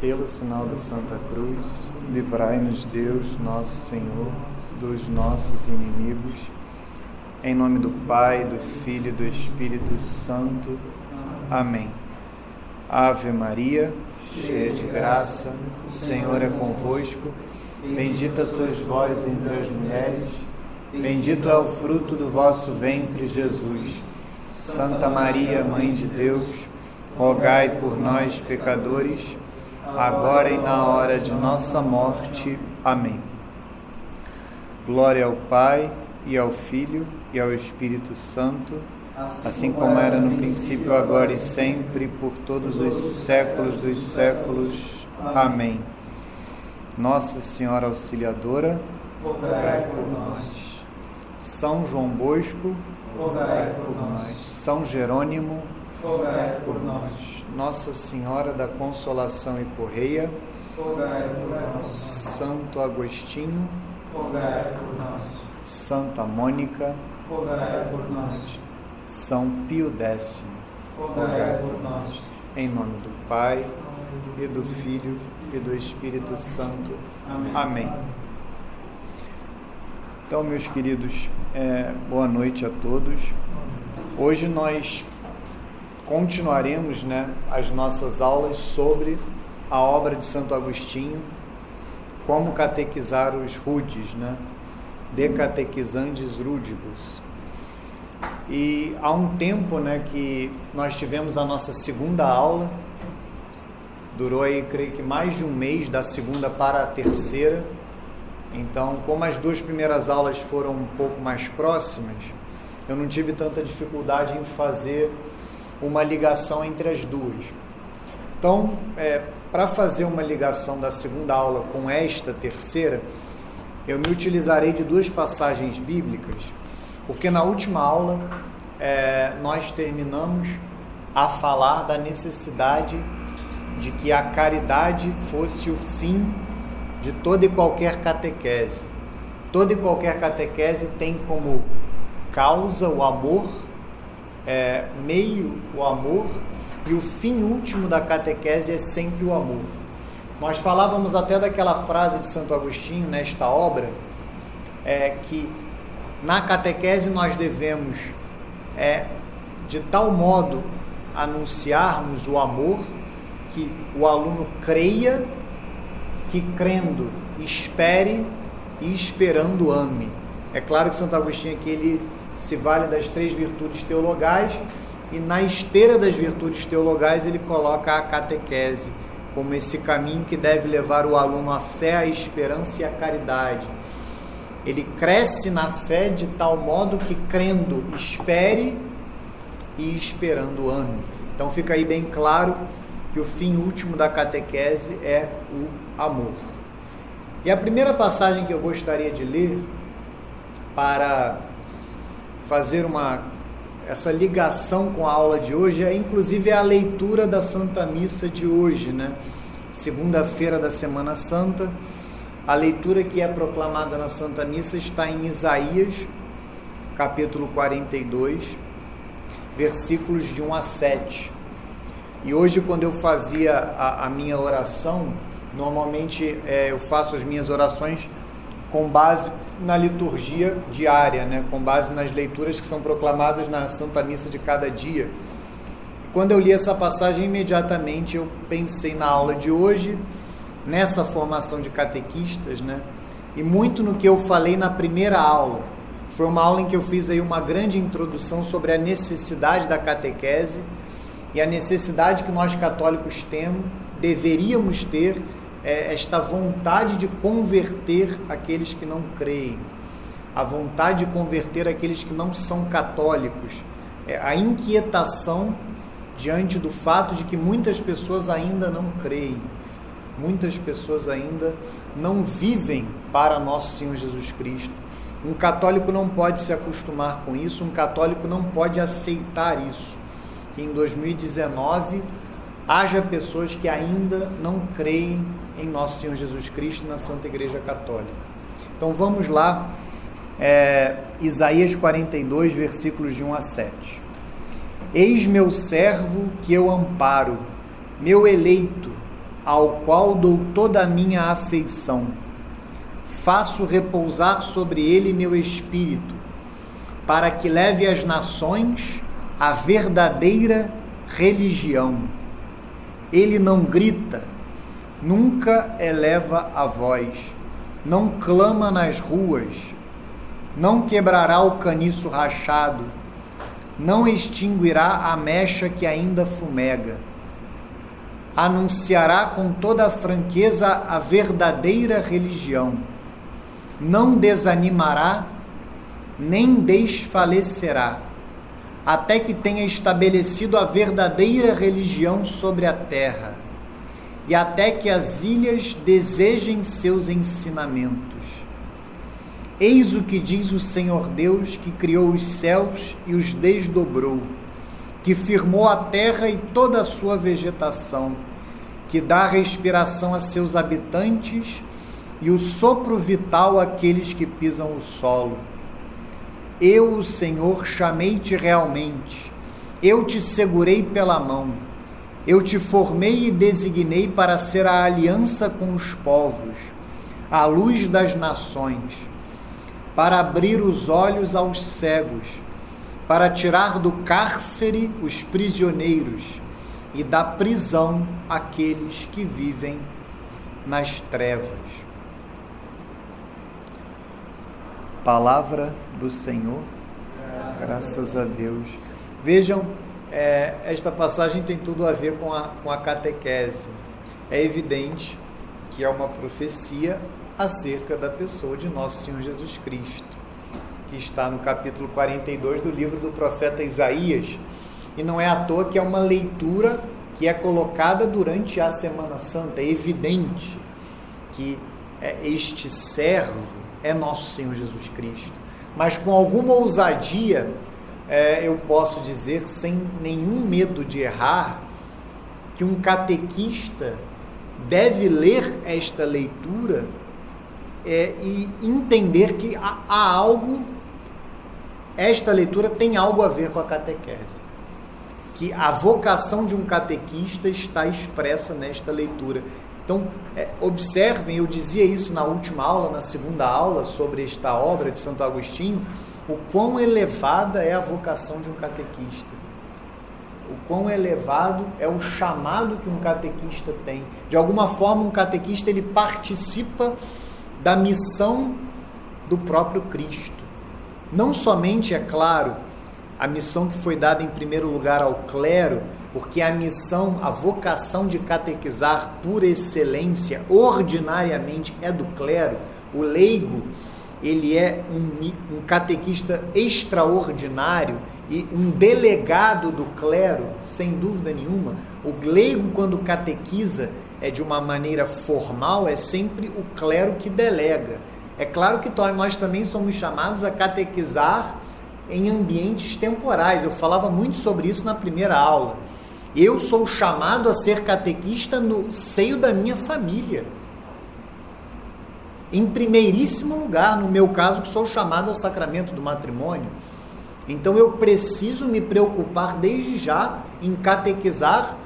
Pelo sinal da Santa Cruz, livrai-nos Deus, nosso Senhor, dos nossos inimigos. Em nome do Pai, do Filho e do Espírito Santo. Amém. Ave Maria, cheia de graça, o Senhor é convosco. Bendita sois vós entre as mulheres, bendito é o fruto do vosso ventre, Jesus. Santa Maria, Mãe de Deus, rogai por nós, pecadores, agora e na hora de nossa morte. Amém. Glória ao Pai, e ao Filho, e ao Espírito Santo, assim como era no princípio, agora e sempre, por todos os séculos dos séculos. Amém. Nossa Senhora Auxiliadora, rogai por nós. São João Bosco, rogai por nós. São Jerônimo, rogai por nós. Nossa Senhora da Consolação e Correia, rogai por nós. Santo Agostinho, rogai por nós. Santa Mônica, rogai por nós. São Pio X, rogai por nós. Em nome do Pai, e do Filho, e do Espírito Santo. Amém. Então, meus queridos, boa noite a todos. Hoje nós continuaremos, as nossas aulas sobre a obra de Santo Agostinho, como catequizar os rudes, De catequizandes rudibus. E há um tempo, que nós tivemos a nossa segunda aula, durou aí, creio que mais de um mês, da segunda para a terceira. Então, como as duas primeiras aulas foram um pouco mais próximas, eu não tive tanta dificuldade em fazer uma ligação entre as duas. Então, para fazer uma ligação da segunda aula com esta terceira, eu me utilizarei de duas passagens bíblicas, porque na última aula nós terminamos a falar da necessidade de que a caridade fosse o fim de toda e qualquer catequese. Toda e qualquer catequese tem como causa o amor, meio o amor, e o fim último da catequese é sempre o amor. Nós falávamos até daquela frase de Santo Agostinho nesta obra, que na catequese nós devemos de tal modo anunciarmos o amor que o aluno creia, que crendo espere e esperando ame. É claro que Santo Agostinho aqui ele se vale das 3 virtudes teologais, e na esteira das virtudes teologais ele coloca a catequese como esse caminho que deve levar o aluno à fé, à esperança e à caridade. Ele cresce na fé de tal modo que crendo espere e esperando ame. Então fica aí bem claro que o fim último da catequese é o amor. E a primeira passagem que eu gostaria de ler para fazer essa ligação com a aula de hoje inclusive a leitura da Santa Missa de hoje, segunda-feira da Semana Santa. A leitura que é proclamada na Santa Missa está em Isaías, capítulo 42, versículos de 1 a 7. E hoje, quando eu fazia a minha oração, normalmente eu faço as minhas orações com base na liturgia diária, com base nas leituras que são proclamadas na Santa Missa de cada dia. E quando eu li essa passagem, imediatamente eu pensei na aula de hoje, nessa formação de catequistas, e muito no que eu falei na primeira aula. Foi uma aula em que eu fiz aí uma grande introdução sobre a necessidade da catequese e a necessidade que nós católicos deveríamos ter, esta vontade de converter aqueles que não creem, a vontade de converter aqueles que não são católicos, a inquietação diante do fato de que muitas pessoas ainda não creem, muitas pessoas ainda não vivem para nosso Senhor Jesus Cristo. Um católico não pode se acostumar com isso, um católico não pode aceitar isso, que em 2019 haja pessoas que ainda não creem em nosso Senhor Jesus Cristo e na Santa Igreja Católica. Então vamos lá, Isaías 42, versículos de 1 a 7. Eis meu servo que eu amparo, meu eleito, ao qual dou toda a minha afeição. Faço repousar sobre ele meu espírito, para que leve às nações a verdadeira religião. Ele não grita, nunca eleva a voz, não clama nas ruas, não quebrará o caniço rachado, não extinguirá a mecha que ainda fumega. Anunciará com toda a franqueza a verdadeira religião. Não desanimará, nem desfalecerá, até que tenha estabelecido a verdadeira religião sobre a terra, e até que as ilhas desejem seus ensinamentos. Eis o que diz o Senhor Deus, que criou os céus e os desdobrou, que firmou a terra e toda a sua vegetação, que dá respiração a seus habitantes e o sopro vital àqueles que pisam o solo. Eu, o Senhor, chamei-te realmente, eu te segurei pela mão, eu te formei e designei para ser a aliança com os povos, a luz das nações, para abrir os olhos aos cegos, para tirar do cárcere os prisioneiros e da prisão aqueles que vivem nas trevas. Palavra do Senhor, graças a Deus. Vejam, esta passagem tem tudo a ver com a catequese. É evidente que é uma profecia acerca da pessoa de nosso Senhor Jesus Cristo, que está no capítulo 42 do livro do profeta Isaías, e não é à toa que é uma leitura que é colocada durante a Semana Santa. É evidente que este servo é nosso Senhor Jesus Cristo, mas com alguma ousadia, eu posso dizer, sem nenhum medo de errar, que um catequista deve ler esta leitura e entender que há algo, esta leitura tem algo a ver com a catequese, que a vocação de um catequista está expressa nesta leitura. Então, observem, eu dizia isso na última aula, na segunda aula, sobre esta obra de Santo Agostinho, o quão elevada é a vocação de um catequista, o quão elevado é o chamado que um catequista tem. De alguma forma, um catequista ele participa da missão do próprio Cristo. Não somente, é claro, a missão que foi dada em primeiro lugar ao clero, porque a missão, a vocação de catequizar por excelência, ordinariamente, é do clero. O leigo, ele é um catequista extraordinário e um delegado do clero, sem dúvida nenhuma. O leigo, quando catequiza, de uma maneira formal, é sempre o clero que delega. É claro que nós também somos chamados a catequizar em ambientes temporais. Eu falava muito sobre isso na primeira aula. Eu sou chamado a ser catequista no seio da minha família. Em primeiríssimo lugar, no meu caso, que sou chamado ao sacramento do matrimônio. Então eu preciso me preocupar desde já em catequizar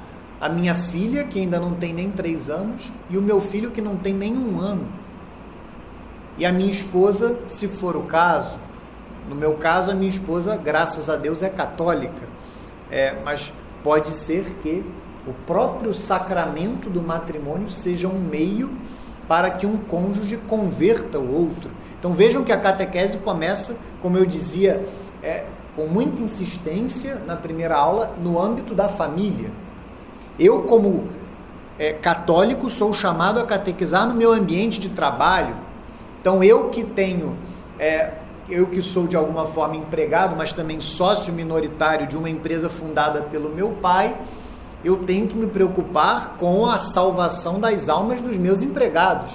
a minha filha, que ainda não tem nem 3 anos, e o meu filho, que não tem nem 1 ano. E a minha esposa, se for o caso. No meu caso, a minha esposa, graças a Deus, é católica. Mas pode ser que o próprio sacramento do matrimônio seja um meio para que um cônjuge converta o outro. Então vejam que a catequese começa, como eu dizia, com muita insistência na primeira aula, no âmbito da família. Eu, como católico, sou chamado a catequizar no meu ambiente de trabalho. Então eu que tenho, eu que sou de alguma forma empregado, mas também sócio minoritário de uma empresa fundada pelo meu pai, eu tenho que me preocupar com a salvação das almas dos meus empregados.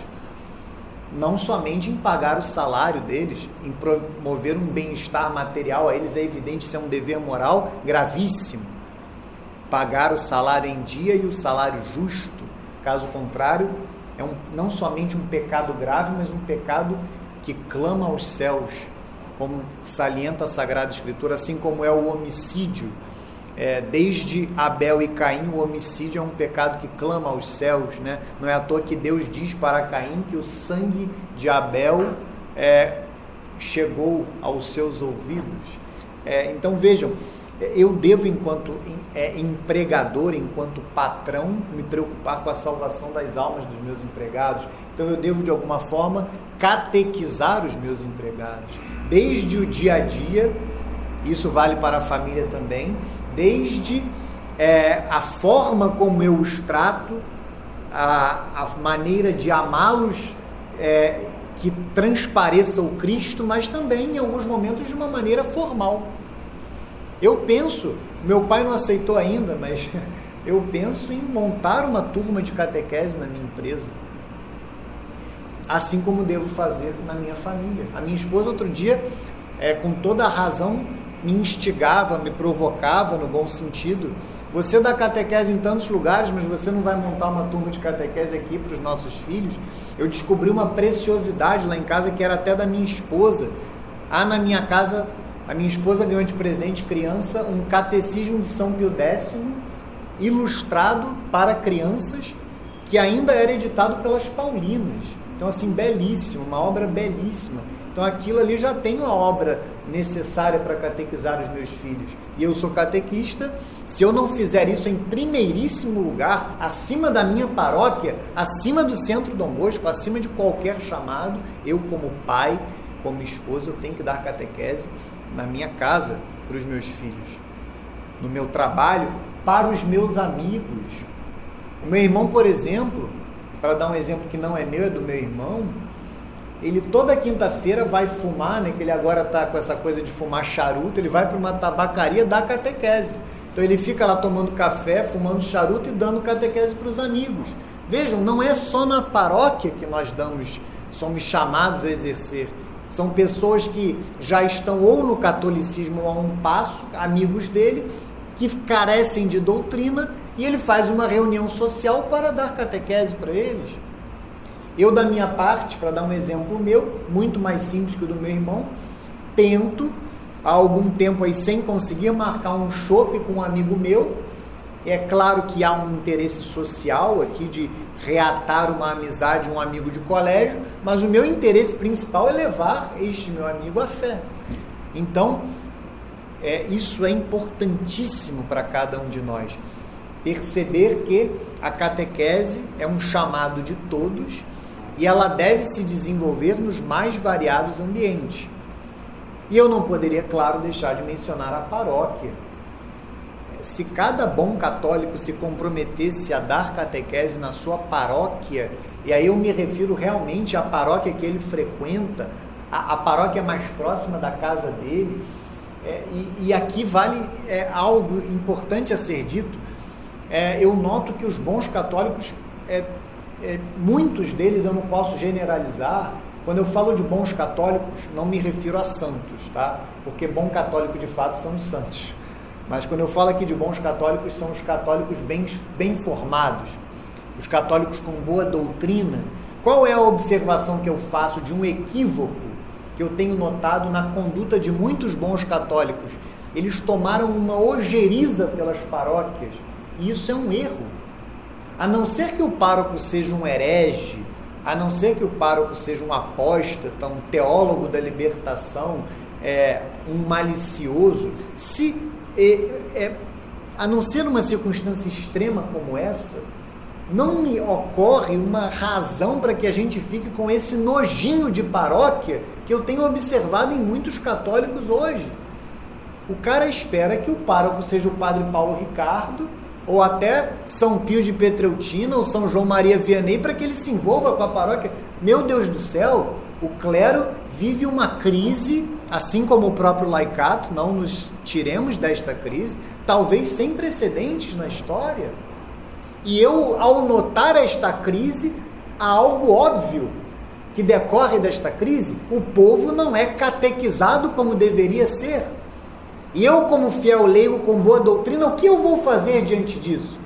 Não somente em pagar o salário deles, em promover um bem-estar material a eles, é evidente, isso é um dever moral gravíssimo. Pagar o salário em dia e o salário justo, caso contrário, não somente um pecado grave, mas um pecado que clama aos céus, como salienta a Sagrada Escritura, assim como é o homicídio. Desde Abel e Caim, o homicídio é um pecado que clama aos céus, né? Não é à toa que Deus diz para Caim que o sangue de Abel chegou aos seus ouvidos. Então vejam, eu devo, enquanto empregador, enquanto patrão, me preocupar com a salvação das almas dos meus empregados. Então eu devo, de alguma forma, catequizar os meus empregados, desde o dia a dia. Isso vale para a família também, desde a forma como eu os trato, a maneira de amá-los, que transpareça o Cristo, mas também, em alguns momentos, de uma maneira formal. Eu penso, meu pai não aceitou ainda, mas eu penso em montar uma turma de catequese na minha empresa, assim como devo fazer na minha família. A minha esposa, outro dia, com toda a razão, me instigava, me provocava, no bom sentido. Você dá catequese em tantos lugares, mas você não vai montar uma turma de catequese aqui para os nossos filhos? Eu descobri uma preciosidade lá em casa, que era até da minha esposa. Na minha casa, a minha esposa ganhou de presente criança um catecismo de São Pio X, ilustrado para crianças, que ainda era editado pelas Paulinas. Então, assim, belíssimo, uma obra belíssima. Então, aquilo ali já tem uma obra necessária para catequizar os meus filhos. E eu sou catequista. Se eu não fizer isso em primeiríssimo lugar, acima da minha paróquia, acima do Centro Dom Bosco, acima de qualquer chamado, eu, como pai, como esposa, eu tenho que dar catequese na minha casa para os meus filhos, no meu trabalho, para os meus amigos. O meu irmão, por exemplo, para dar um exemplo que não é meu, é do meu irmão, ele toda quinta-feira vai fumar, né, que ele agora está com essa coisa de fumar charuto, ele vai para uma tabacaria dar catequese. Então ele fica lá tomando café, fumando charuto e dando catequese para os amigos. Vejam, não é só na paróquia que nós somos chamados a exercer. São pessoas que já estão ou no catolicismo ou a um passo, amigos dele, que carecem de doutrina, e ele faz uma reunião social para dar catequese para eles. Eu, da minha parte, para dar um exemplo meu, muito mais simples que o do meu irmão, tento, há algum tempo aí, sem conseguir, marcar um chopp com um amigo meu. É claro que há um interesse social aqui de reatar uma amizade, um amigo de colégio, mas o meu interesse principal é levar este meu amigo à fé. Então, isso é importantíssimo para cada um de nós. Perceber que a catequese é um chamado de todos e ela deve se desenvolver nos mais variados ambientes. E eu não poderia, claro, deixar de mencionar a paróquia. Se cada bom católico se comprometesse a dar catequese na sua paróquia, e aí eu me refiro realmente à paróquia que ele frequenta, a paróquia mais próxima da casa dele, e aqui vale algo importante a ser dito. Eu noto que os bons católicos, muitos deles, eu não posso generalizar. Quando eu falo de bons católicos, não me refiro a santos, tá? Porque bom católico de fato são os santos. Mas quando eu falo aqui de bons católicos, são os católicos bem formados, os católicos com boa doutrina. Qual é a observação que eu faço de um equívoco que eu tenho notado na conduta de muitos bons católicos? Eles tomaram uma ojeriza pelas paróquias, e isso é um erro. A não ser que o pároco seja um herege, a não ser que o pároco seja um apóstata, um teólogo da libertação, um malicioso, a não ser numa circunstância extrema como essa, não me ocorre uma razão para que a gente fique com esse nojinho de paróquia que eu tenho observado em muitos católicos hoje. O cara espera que o pároco seja o padre Paulo Ricardo, ou até São Pio de Petreutina, ou São João Maria Vianney, para que ele se envolva com a paróquia. Meu Deus do céu, o clero vive uma crise, assim como o próprio laicato, não nos tiremos desta crise, talvez sem precedentes na história. E eu, ao notar esta crise, há algo óbvio que decorre desta crise: o povo não é catequizado como deveria ser. E eu, como fiel leigo com boa doutrina, o que eu vou fazer diante disso?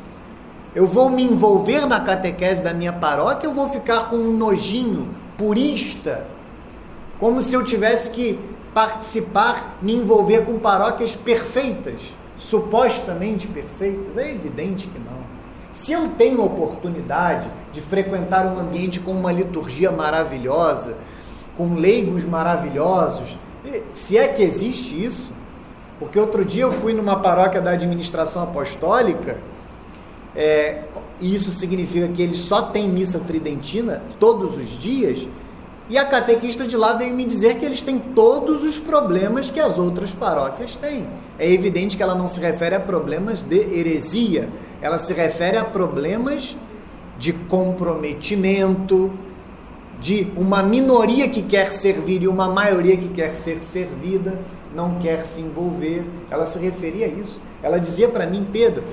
Eu vou me envolver na catequese da minha paróquia, eu vou ficar com um nojinho purista, como se eu tivesse que participar, me envolver com paróquias perfeitas. supostamente perfeitas? É evidente que não. Se eu tenho oportunidade de frequentar um ambiente com uma liturgia maravilhosa, com leigos maravilhosos, se é que existe isso, porque outro dia eu fui numa paróquia da administração apostólica, e isso significa que eles só têm missa tridentina todos os dias, e a catequista de lá veio me dizer que eles têm todos os problemas que as outras paróquias têm. É evidente que ela não se refere a problemas de heresia, ela se refere a problemas de comprometimento, de uma minoria que quer servir e uma maioria que quer ser servida, não quer se envolver. Ela se referia a isso. Ela dizia para mim: Pedro,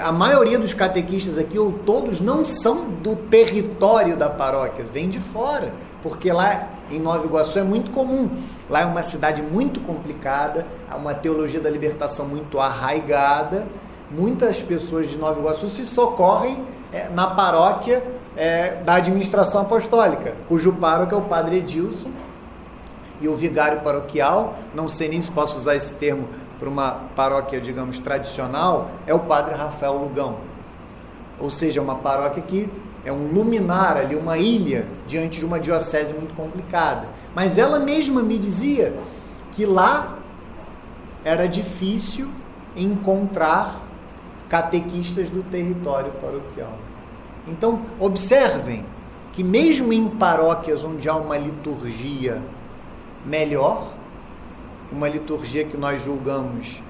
a maioria dos catequistas aqui, ou todos, não são do território da paróquia, vêm de fora, porque lá em Nova Iguaçu é muito comum. Lá é uma cidade muito complicada, há uma teologia da libertação muito arraigada. Muitas pessoas de Nova Iguaçu se socorrem na paróquia da administração apostólica, cujo pároco é o padre Edilson, e o vigário paroquial, não sei nem se posso usar esse termo para uma paróquia, digamos, tradicional, é o padre Rafael Lugão. Ou seja, uma paróquia que é um luminar ali, uma ilha, diante de uma diocese muito complicada. Mas ela mesma me dizia que lá era difícil encontrar catequistas do território paroquial. Então, observem que mesmo em paróquias onde há uma liturgia melhor, uma liturgia que nós julgamos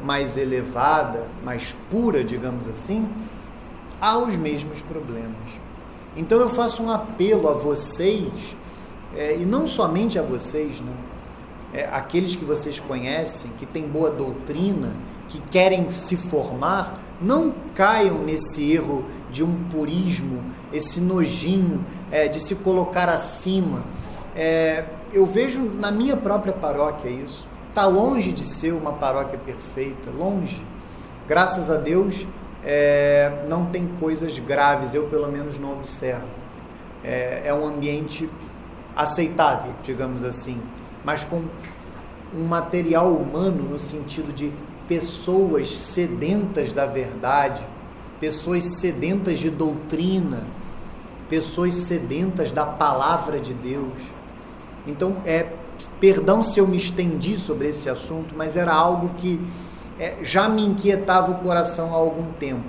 mais elevada, mais pura, digamos assim, há os mesmos problemas. Então eu faço um apelo a vocês, e não somente a vocês, né? Aqueles que vocês conhecem, que têm boa doutrina, que querem se formar, não caiam nesse erro de um purismo, esse nojinho de se colocar acima. Eu vejo na minha própria paróquia isso. Está longe de ser uma paróquia perfeita, longe. Graças a Deus, não tem coisas graves, eu pelo menos não observo. É um ambiente aceitável, digamos assim, mas com um material humano no sentido de pessoas sedentas da verdade, pessoas sedentas de doutrina, pessoas sedentas da palavra de Deus. Então, perdão se eu me estendi sobre esse assunto, mas era algo que já me inquietava o coração há algum tempo.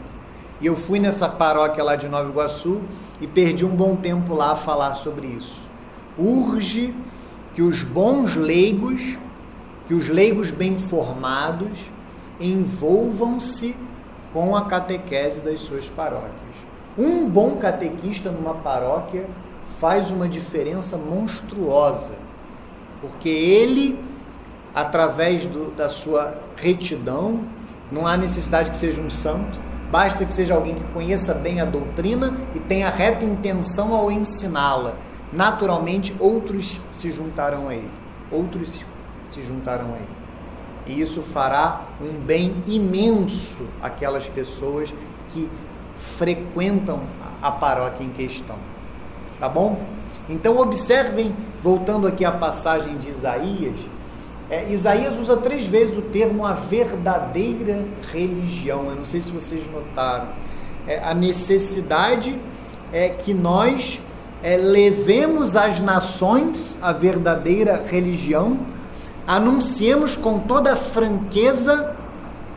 E eu fui nessa paróquia lá de Nova Iguaçu e perdi um bom tempo lá a falar sobre isso. Urge que os bons leigos, que os leigos bem formados, envolvam-se com a catequese das suas paróquias. Um bom catequista numa paróquia faz uma diferença monstruosa, porque ele, através da sua retidão, não há necessidade que seja um santo, basta que seja alguém que conheça bem a doutrina e tenha reta intenção ao ensiná-la. Naturalmente, outros se juntarão a ele. E isso fará um bem imenso àquelas pessoas que frequentam a paróquia em questão. Tá bom? Então observem, voltando aqui à passagem de Isaías, Isaías usa 3 vezes o termo a verdadeira religião. Eu não sei se vocês notaram. A necessidade é que nós levemos às nações a verdadeira religião, anunciemos com toda franqueza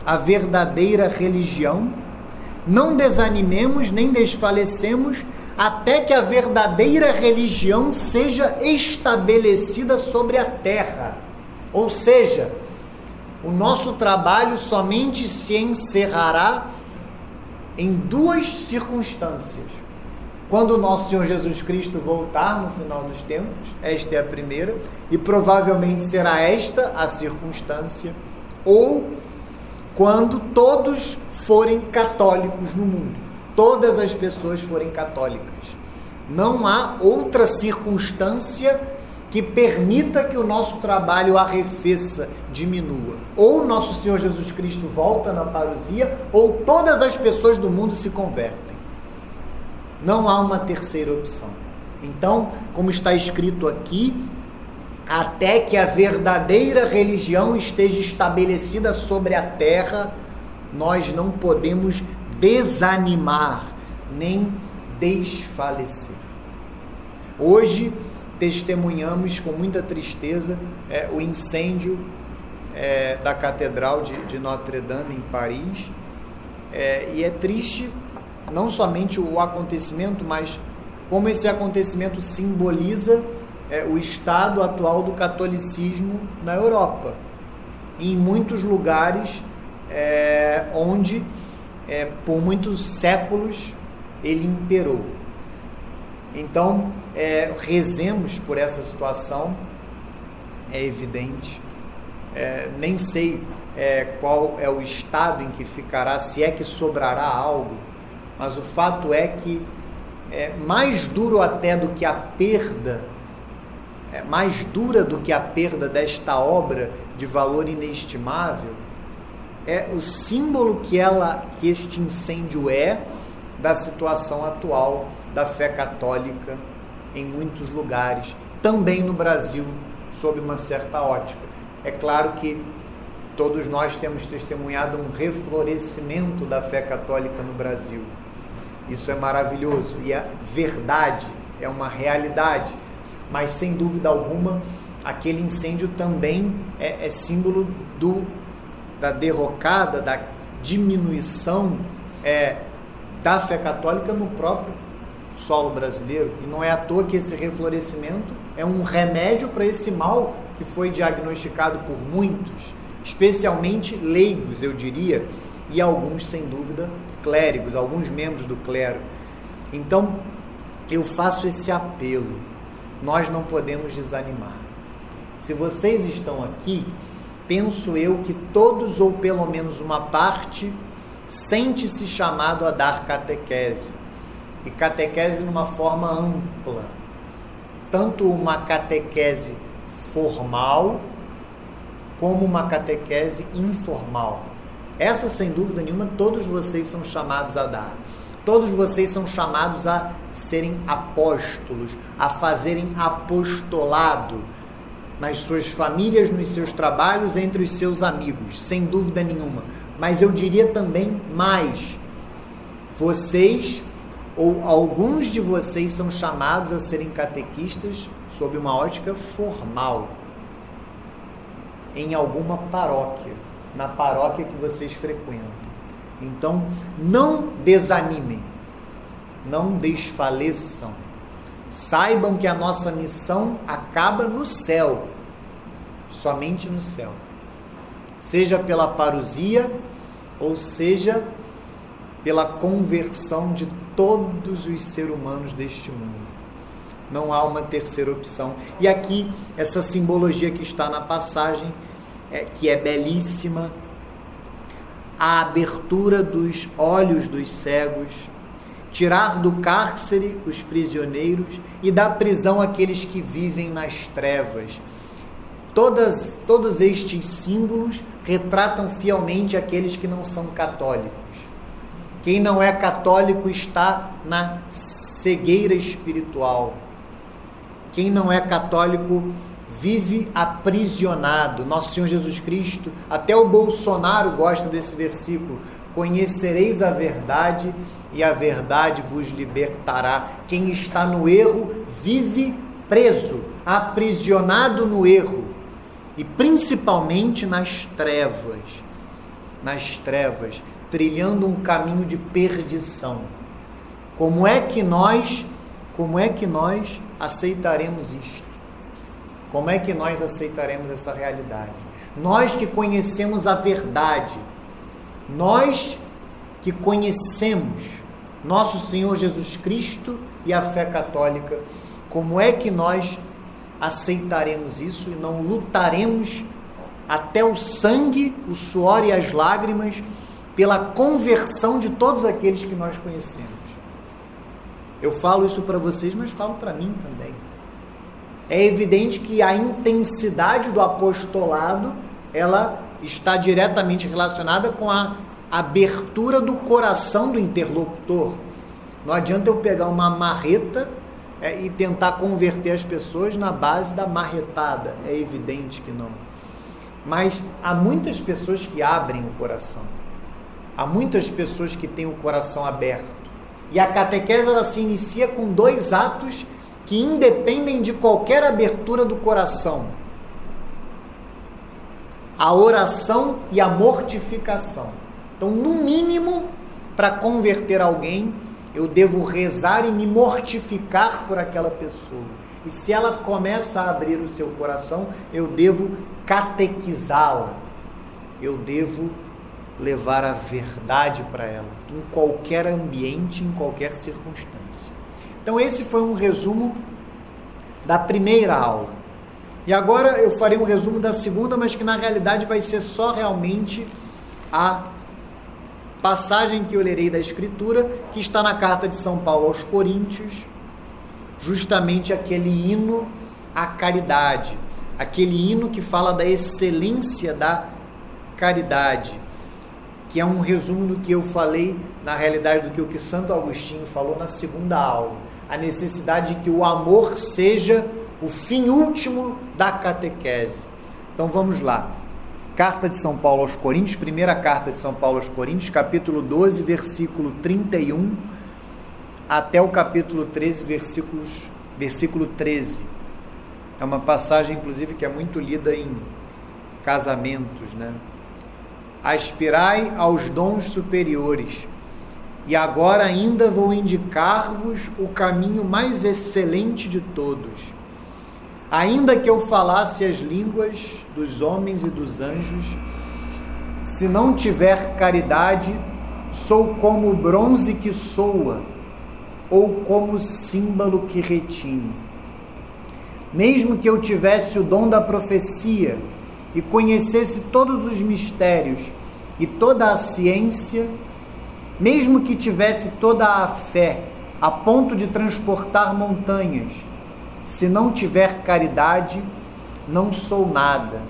a verdadeira religião, não desanimemos nem desfalecemos até que a verdadeira religião seja estabelecida sobre a terra. Ou seja, o nosso trabalho somente se encerrará em 2 circunstâncias. Quando o nosso Senhor Jesus Cristo voltar no final dos tempos, esta é a primeira, e provavelmente será esta a circunstância, ou quando todos forem católicos no mundo, todas as pessoas forem católicas. Não há outra circunstância que permita que o nosso trabalho arrefeça, diminua. Ou nosso Senhor Jesus Cristo volta na parousia, ou todas as pessoas do mundo se convertem. Não há uma terceira opção. Então, como está escrito aqui, até que a verdadeira religião esteja estabelecida sobre a terra, nós não podemos desanimar nem desfalecer. Hoje testemunhamos com muita tristeza o incêndio da Catedral de Notre-Dame em Paris, e é triste não somente o acontecimento, mas como esse acontecimento simboliza o estado atual do catolicismo na Europa e em muitos lugares onde por muitos séculos ele imperou. Então rezemos por essa situação. É evidente, nem sei qual é o estado em que ficará, se é que sobrará algo, mas o fato é que mais duro até do que a perda, mais dura do que a perda desta obra de valor inestimável, é o símbolo que este incêndio da situação atual da fé católica em muitos lugares, também no Brasil, sob uma certa ótica. É claro que todos nós temos testemunhado um reflorescimento da fé católica no Brasil. Isso é maravilhoso e é verdade, é uma realidade, mas sem dúvida alguma aquele incêndio também é símbolo da derrocada, da diminuição da fé católica no próprio solo brasileiro. E não é à toa que esse reflorescimento é um remédio para esse mal que foi diagnosticado por muitos, especialmente leigos, eu diria, e alguns, sem dúvida, clérigos, alguns membros do clero. Então, eu faço esse apelo. Nós não podemos desanimar. Se vocês estão aqui, penso eu que todos, ou pelo menos uma parte, sente-se chamado a dar catequese. E catequese numa forma ampla. Tanto uma catequese formal, como uma catequese informal. Essa, sem dúvida nenhuma, todos vocês são chamados a dar. Todos vocês são chamados a serem apóstolos, a fazerem apostolado nas suas famílias, nos seus trabalhos, entre os seus amigos, sem dúvida nenhuma. Mas eu diria também mais. Vocês, ou alguns de vocês, são chamados a serem catequistas sob uma ótica formal, em alguma paróquia, na paróquia que vocês frequentam. Então, não desanimem, não desfaleçam. Saibam que a nossa missão acaba no céu, somente no céu. Seja pela parousia, ou seja pela conversão de todos os seres humanos deste mundo. Não há uma terceira opção. E aqui, essa simbologia que está na passagem, que é belíssima, a abertura dos olhos dos cegos, tirar do cárcere os prisioneiros e da prisão aqueles que vivem nas trevas. Todos estes símbolos retratam fielmente aqueles que não são católicos. Quem não é católico está na cegueira espiritual. Quem não é católico vive aprisionado. Nosso Senhor Jesus Cristo, até o Bolsonaro gosta desse versículo: conhecereis a verdade e a verdade vos libertará. Quem está no erro vive preso, aprisionado no erro, e principalmente nas trevas, trilhando um caminho de perdição. Como é que nós aceitaremos isto? Como é que nós aceitaremos essa realidade? Nós que conhecemos a verdade, nós que conhecemos nosso Senhor Jesus Cristo e a fé católica, como é que nós aceitaremos isso e não lutaremos até o sangue, o suor e as lágrimas pela conversão de todos aqueles que nós conhecemos? Eu falo isso para vocês, mas falo para mim também. É evidente que a intensidade do apostolado, ela está diretamente relacionada com a abertura do coração do interlocutor. Não adianta eu pegar uma marreta e tentar converter as pessoas na base da marretada. É evidente que não. Mas há muitas pessoas que abrem o coração. Há muitas pessoas que têm o coração aberto. E a catequese ela se inicia com 2 atos que independem de qualquer abertura do coração: a oração e a mortificação. Então, no mínimo, para converter alguém, eu devo rezar e me mortificar por aquela pessoa. E se ela começa a abrir o seu coração, eu devo catequizá-la. Eu devo levar a verdade para ela, em qualquer ambiente, em qualquer circunstância. Então, esse foi um resumo da primeira aula. E agora eu farei um resumo da segunda, mas que na realidade vai ser só realmente a passagem que eu lerei da Escritura, que está na carta de São Paulo aos Coríntios, justamente aquele hino à caridade, aquele hino que fala da excelência da caridade, que é um resumo do que eu falei, na realidade, do que Santo Agostinho falou na segunda aula, a necessidade de que o amor seja o fim último da catequese. Então vamos lá. Carta de São Paulo aos Coríntios, primeira carta de São Paulo aos Coríntios, capítulo 12, versículo 31, até o capítulo 13, versículo 13. É uma passagem, inclusive, que é muito lida em casamentos, né? Aspirai aos dons superiores, e agora ainda vou indicar-vos o caminho mais excelente de todos. Ainda que eu falasse as línguas dos homens e dos anjos, se não tiver caridade, sou como o bronze que soa, ou como o símbolo que retine. Mesmo que eu tivesse o dom da profecia e conhecesse todos os mistérios e toda a ciência, mesmo que tivesse toda a fé a ponto de transportar montanhas, se não tiver caridade, não sou nada.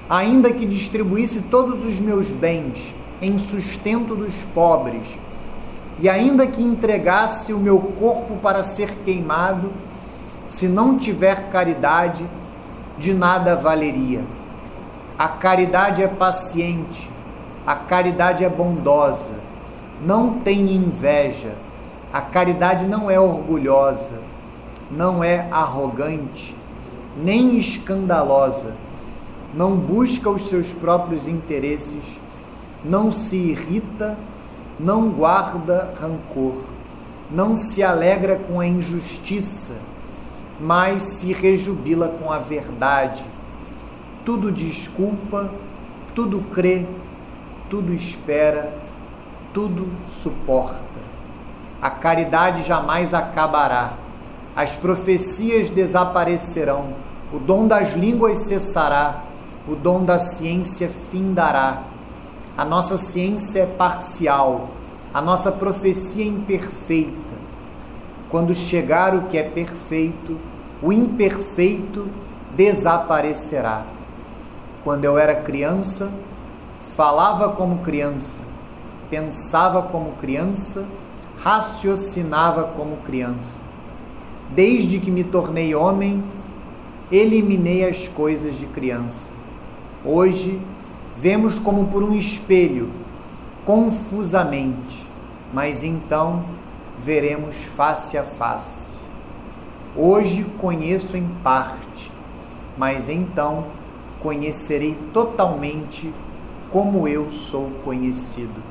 Ainda que distribuísse todos os meus bens em sustento dos pobres, e ainda que entregasse o meu corpo para ser queimado, se não tiver caridade, de nada valeria. A caridade é paciente, a caridade é bondosa, não tem inveja, a caridade não é orgulhosa, não é arrogante, nem escandalosa, não busca os seus próprios interesses, não se irrita, não guarda rancor, não se alegra com a injustiça, mas se rejubila com a verdade. Tudo desculpa, tudo crê, tudo espera, tudo suporta. A caridade jamais acabará. As profecias desaparecerão, o dom das línguas cessará, o dom da ciência findará. A nossa ciência é parcial, a nossa profecia é imperfeita. Quando chegar o que é perfeito, o imperfeito desaparecerá. Quando eu era criança, falava como criança, pensava como criança, raciocinava como criança. Desde que me tornei homem, eliminei as coisas de criança. Hoje, vemos como por um espelho, confusamente, mas então veremos face a face. Hoje conheço em parte, mas então conhecerei totalmente como eu sou conhecido.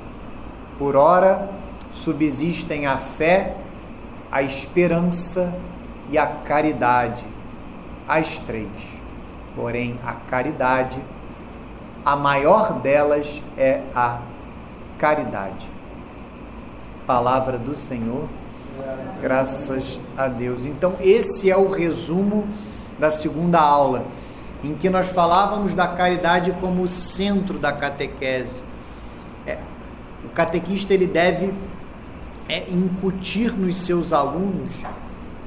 Por ora, subsistem a fé, a esperança e a caridade, as 3. Porém, a caridade, a maior delas é a caridade. Palavra do Senhor, graças a Deus. Então, esse é o resumo da segunda aula, em que nós falávamos da caridade como o centro da catequese. O catequista ele deve incutir nos seus alunos,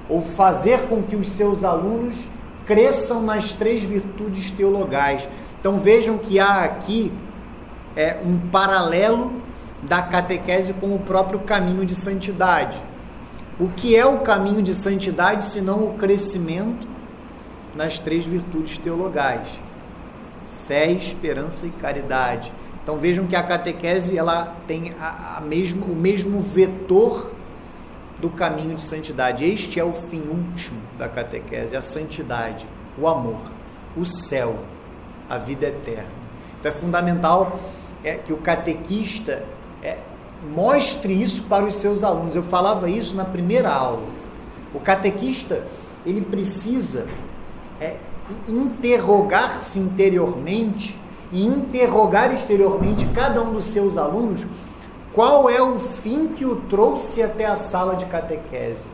ou fazer com que os seus alunos cresçam nas 3 virtudes teologais. Então vejam que há aqui um paralelo da catequese com o próprio caminho de santidade. O que é o caminho de santidade, senão o crescimento nas 3 virtudes teologais: fé, esperança e caridade. Então vejam que a catequese ela tem o mesmo vetor do caminho de santidade. Este é o fim último da catequese: a santidade, o amor, o céu, a vida eterna. Então é fundamental que o catequista mostre isso para os seus alunos. Eu falava isso na primeira aula. O catequista ele precisa interrogar-se interiormente e interrogar exteriormente cada um dos seus alunos qual é o fim que o trouxe até a sala de catequese.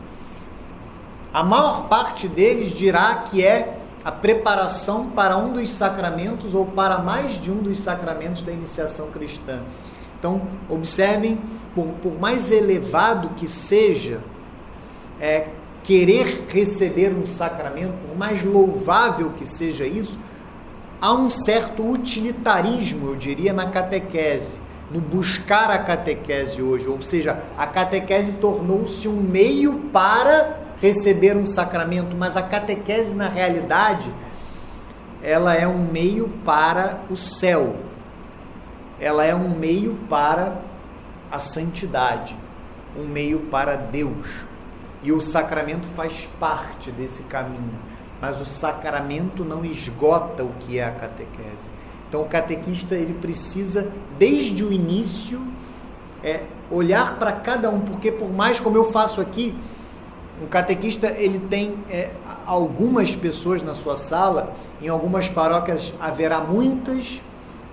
A maior parte deles dirá que é a preparação para um dos sacramentos ou para mais de um dos sacramentos da iniciação cristã. Então, observem, por mais elevado que seja querer receber um sacramento, por mais louvável que seja isso, há um certo utilitarismo, eu diria, na catequese, no buscar a catequese hoje. Ou seja, a catequese tornou-se um meio para receber um sacramento, mas a catequese, na realidade, ela é um meio para o céu. Ela é um meio para a santidade, um meio para Deus. E o sacramento faz parte desse caminho, mas o sacramento não esgota o que é a catequese. Então o catequista ele precisa, desde o início, olhar para cada um, porque por mais, como eu faço aqui, um catequista ele tem algumas pessoas na sua sala, em algumas paróquias haverá muitas,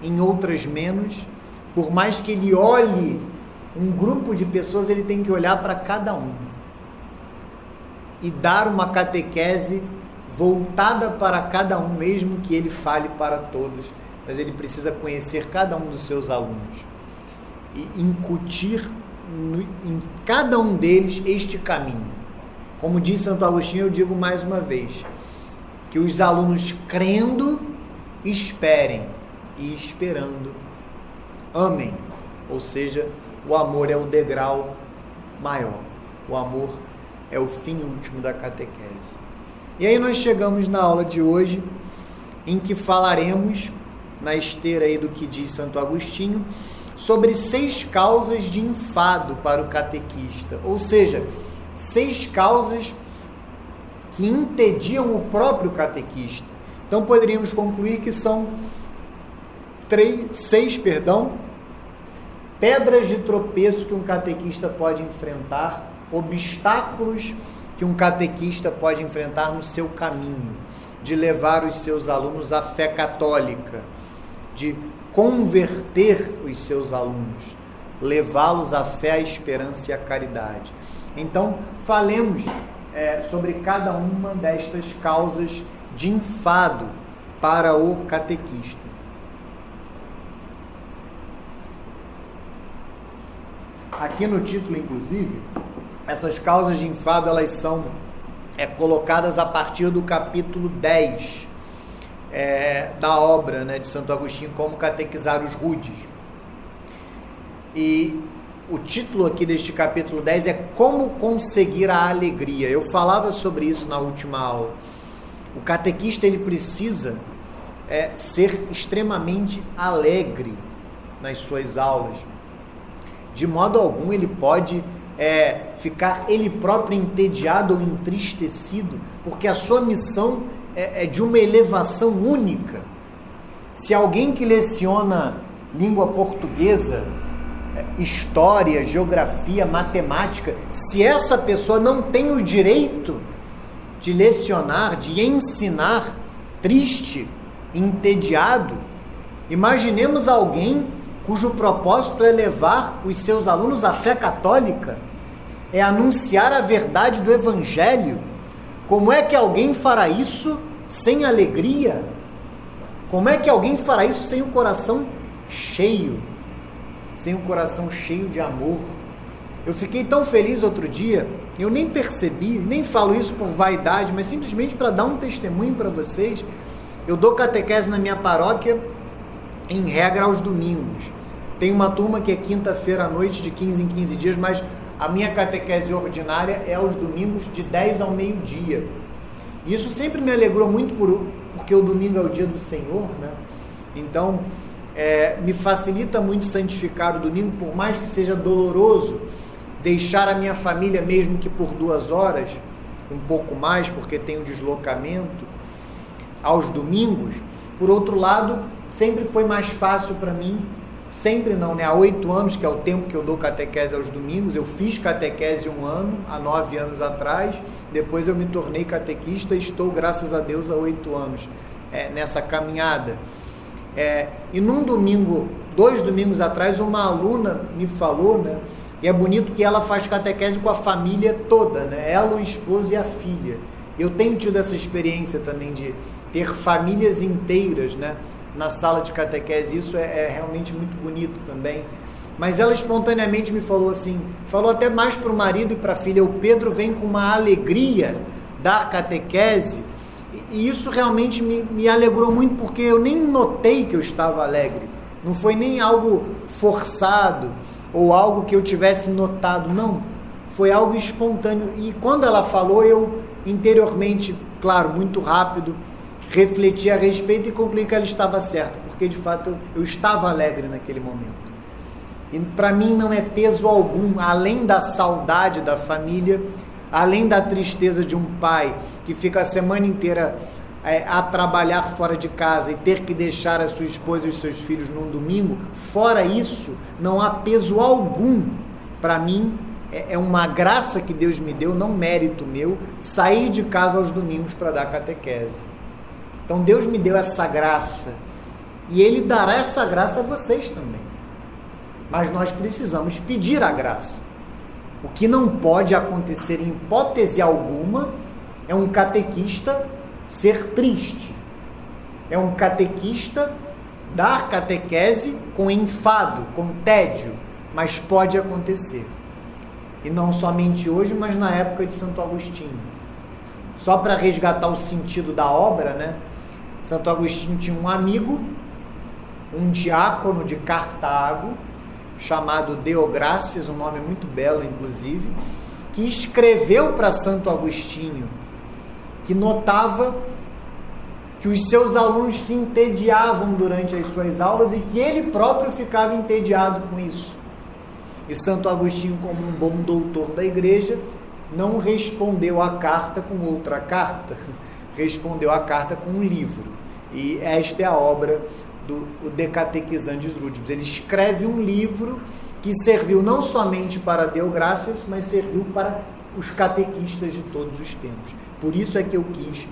em outras menos. Por mais que ele olhe um grupo de pessoas, ele tem que olhar para cada um e dar uma catequese voltada para cada um, mesmo que ele fale para todos, mas ele precisa conhecer cada um dos seus alunos e incutir em cada um deles este caminho. Como diz Santo Agostinho, eu digo mais uma vez, que os alunos crendo, esperem, e esperando, amem. Ou seja, o amor é o degrau maior. O amor é o fim último da catequese. E aí nós chegamos na aula de hoje, em que falaremos, na esteira aí do que diz Santo Agostinho, sobre 6 causas de enfado para o catequista. Ou seja, 6 causas que entediam o próprio catequista. Então poderíamos concluir que são 6 pedras de tropeço que um catequista pode enfrentar, obstáculos que um catequista pode enfrentar no seu caminho, de levar os seus alunos à fé católica, de converter os seus alunos, levá-los à fé, à esperança e à caridade. Então, falemos sobre cada uma destas causas de enfado para o catequista. Aqui no título, inclusive, essas causas de enfado, elas são colocadas a partir do capítulo 10 da obra, de Santo Agostinho, Como Catequizar os Rudes. E o título aqui deste capítulo 10 é Como Conseguir a Alegria. Eu falava sobre isso na última aula. O catequista ele precisa ser extremamente alegre nas suas aulas. De modo algum ele pode ficar ele próprio entediado ou entristecido, porque a sua missão é de uma elevação única. Se alguém que leciona língua portuguesa, história, geografia, matemática, se essa pessoa não tem o direito de lecionar, de ensinar triste, entediado, imaginemos alguém cujo propósito é levar os seus alunos à fé católica, é anunciar a verdade do Evangelho. Como é que alguém fará isso sem alegria? Como é que alguém fará isso sem o coração cheio? Sem um coração cheio de amor. Eu fiquei tão feliz outro dia, eu nem percebi, nem falo isso por vaidade, mas simplesmente para dar um testemunho para vocês. Eu dou catequese na minha paróquia, em regra aos domingos. Tem uma turma que é quinta-feira à noite, de 15 em 15 dias, mas a minha catequese ordinária é aos domingos de 10 ao meio-dia. E isso sempre me alegrou muito porque o domingo é o dia do Senhor, né? Então, me facilita muito santificar o domingo, por mais que seja doloroso deixar a minha família, mesmo que por 2 horas, um pouco mais, porque tem o deslocamento, aos domingos. Por outro lado, sempre foi mais fácil para mim, sempre não, né? Há 8 anos, que é o tempo que eu dou catequese aos domingos, eu fiz catequese 1 ano, há 9 anos atrás, depois eu me tornei catequista e estou, graças a Deus, há 8 anos nessa caminhada. E num domingo, 2 domingos atrás, uma aluna me falou, né? E é bonito que ela faz catequese com a família toda, né? Ela, o esposo e a filha. Eu tenho tido essa experiência também de ter famílias inteiras, né, na sala de catequese. Isso é realmente muito bonito também. Mas ela espontaneamente me falou assim, falou até mais para o marido e para a filha: o Pedro vem com uma alegria dar catequese, e isso realmente me alegrou muito, porque eu nem notei que eu estava alegre. Não foi nem algo forçado ou algo que eu tivesse notado, não. Foi algo espontâneo. E quando ela falou, eu interiormente, claro, muito rápido, refleti a respeito e concluí que ela estava certa, porque de fato eu estava alegre naquele momento. E para mim não é peso algum, além da saudade da família, além da tristeza de um pai que fica a semana inteira a trabalhar fora de casa e ter que deixar a sua esposa e os seus filhos num domingo. Fora isso, não há peso algum. Para mim, é uma graça que Deus me deu, não mérito meu, sair de casa aos domingos para dar catequese. Então Deus me deu essa graça, e Ele dará essa graça a vocês também. Mas nós precisamos pedir a graça. O que não pode acontecer em hipótese alguma é um catequista ser triste. É um catequista dar catequese com enfado, com tédio, mas pode acontecer. E não somente hoje, mas na época de Santo Agostinho. Só para resgatar o sentido da obra, né? Santo Agostinho tinha um amigo, um diácono de Cartago, chamado Deográcias, um nome muito belo, inclusive, que escreveu para Santo Agostinho, que notava que os seus alunos se entediavam durante as suas aulas e que ele próprio ficava entediado com isso. E Santo Agostinho, como um bom doutor da igreja, não respondeu a carta com outra carta, respondeu a carta com um livro. E esta é a obra do De Catequizandis Rudibus. Ele escreve um livro que serviu não somente para Deográcias, mas serviu para os catequistas de todos os tempos. Por isso é que eu quis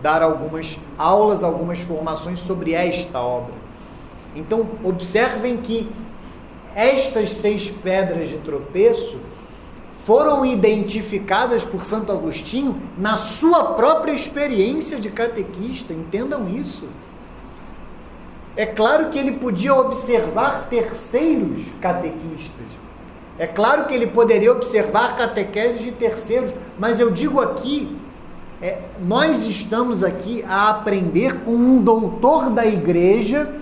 dar algumas aulas, algumas formações sobre esta obra. Então, observem que estas 6 pedras de tropeço foram identificadas por Santo Agostinho na sua própria experiência de catequista. Entendam isso. É claro que ele podia observar terceiros catequistas. É claro que ele poderia observar catequeses de terceiros, mas eu digo aqui, nós estamos aqui a aprender com um doutor da igreja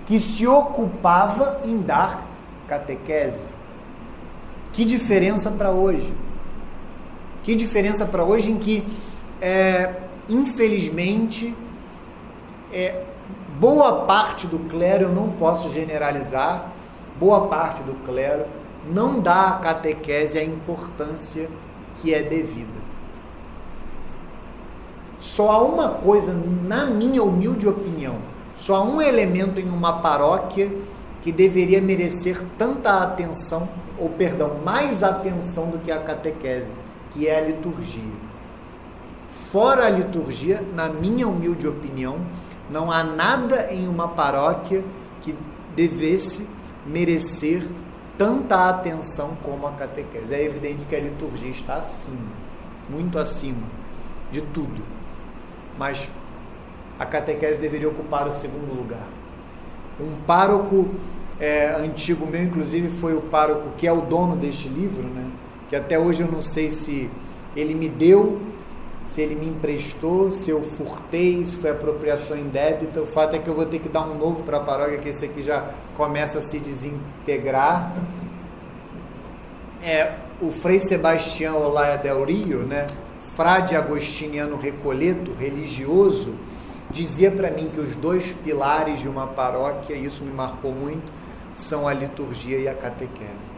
que se ocupava em dar catequese. Que diferença para hoje? Que diferença para hoje em que, infelizmente, boa parte do clero, eu não posso generalizar, boa parte do clero não dá à catequese a importância que é devida. Só há uma coisa, na minha humilde opinião, só há um elemento em uma paróquia que deveria merecer tanta atenção, ou perdão, mais atenção do que a catequese, que é a liturgia. Fora a liturgia, na minha humilde opinião, não há nada em uma paróquia que devesse merecer tanta atenção como a catequese. É evidente que a liturgia está acima, muito acima de tudo. Mas a catequese deveria ocupar o segundo lugar. Um pároco antigo meu, inclusive, foi o pároco que é o dono deste livro, né? Que até hoje eu não sei se ele me deu, se ele me emprestou, se eu furtei, se foi apropriação indébita. O fato é que eu vou ter que dar um novo para a paróquia, que esse aqui já começa a se desintegrar. o Frei Sebastião Olaya del Rio, né, frade agostiniano recolheto, religioso, dizia para mim que os 2 pilares de uma paróquia, isso me marcou muito, são a liturgia e a catequese.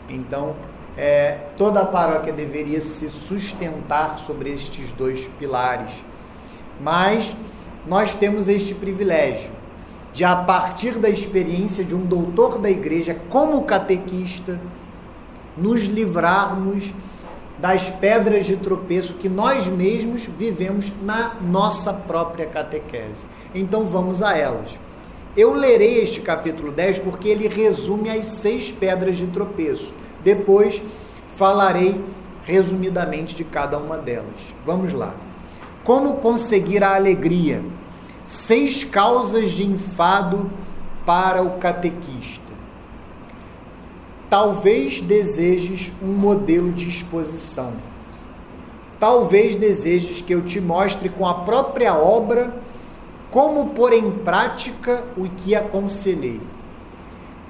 Então, toda a paróquia deveria se sustentar sobre estes 2 pilares. Mas nós temos este privilégio de, a partir da experiência de um doutor da igreja como catequista, nos livrarmos das pedras de tropeço que nós mesmos vivemos na nossa própria catequese. Então vamos a elas. Eu lerei este capítulo 10 porque ele resume as 6 pedras de tropeço. Depois falarei resumidamente de cada uma delas. Vamos lá. Como conseguir a alegria? 6 causas de enfado para o catequista. Talvez desejes um modelo de exposição. Talvez desejes que eu te mostre com a própria obra como pôr em prática o que aconselhei.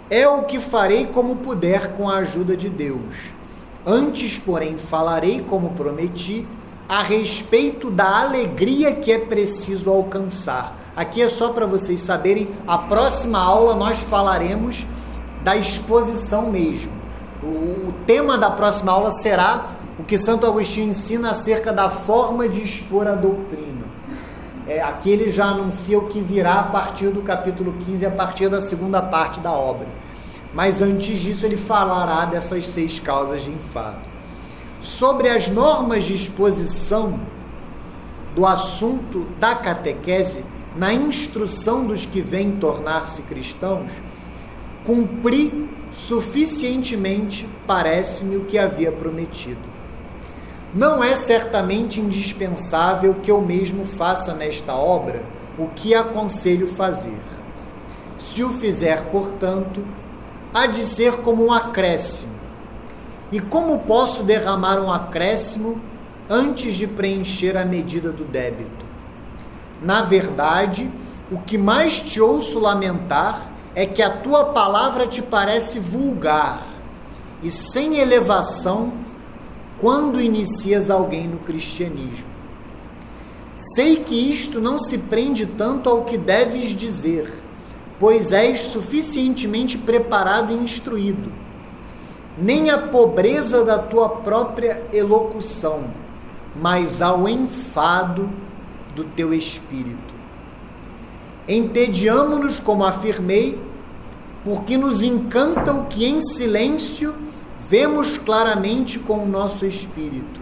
É o que farei como puder com a ajuda de Deus. Antes, porém, falarei, como prometi, a respeito da alegria que é preciso alcançar. Aqui é só para vocês saberem, a próxima aula nós falaremos da exposição mesmo. O tema da próxima aula será o que Santo Agostinho ensina acerca da forma de expor a doutrina. Aqui ele já anuncia o que virá a partir do capítulo 15, a partir da segunda parte da obra. Mas antes disso ele falará dessas 6 causas de enfado. Sobre as normas de exposição do assunto da catequese na instrução dos que vêm tornar-se cristãos, cumpri suficientemente, parece-me, o que havia prometido. Não é certamente indispensável que eu mesmo faça nesta obra o que aconselho fazer. Se o fizer, portanto, há de ser como um acréscimo. E como posso derramar um acréscimo antes de preencher a medida do débito? Na verdade, o que mais te ouço lamentar é que a tua palavra te parece vulgar e sem elevação quando inicias alguém no cristianismo. Sei que isto não se prende tanto ao que deves dizer, pois és suficientemente preparado e instruído, nem à pobreza da tua própria elocução, mas ao enfado do teu espírito. Entediamo-nos, como afirmei, porque nos encanta o que em silêncio vemos claramente com o nosso espírito,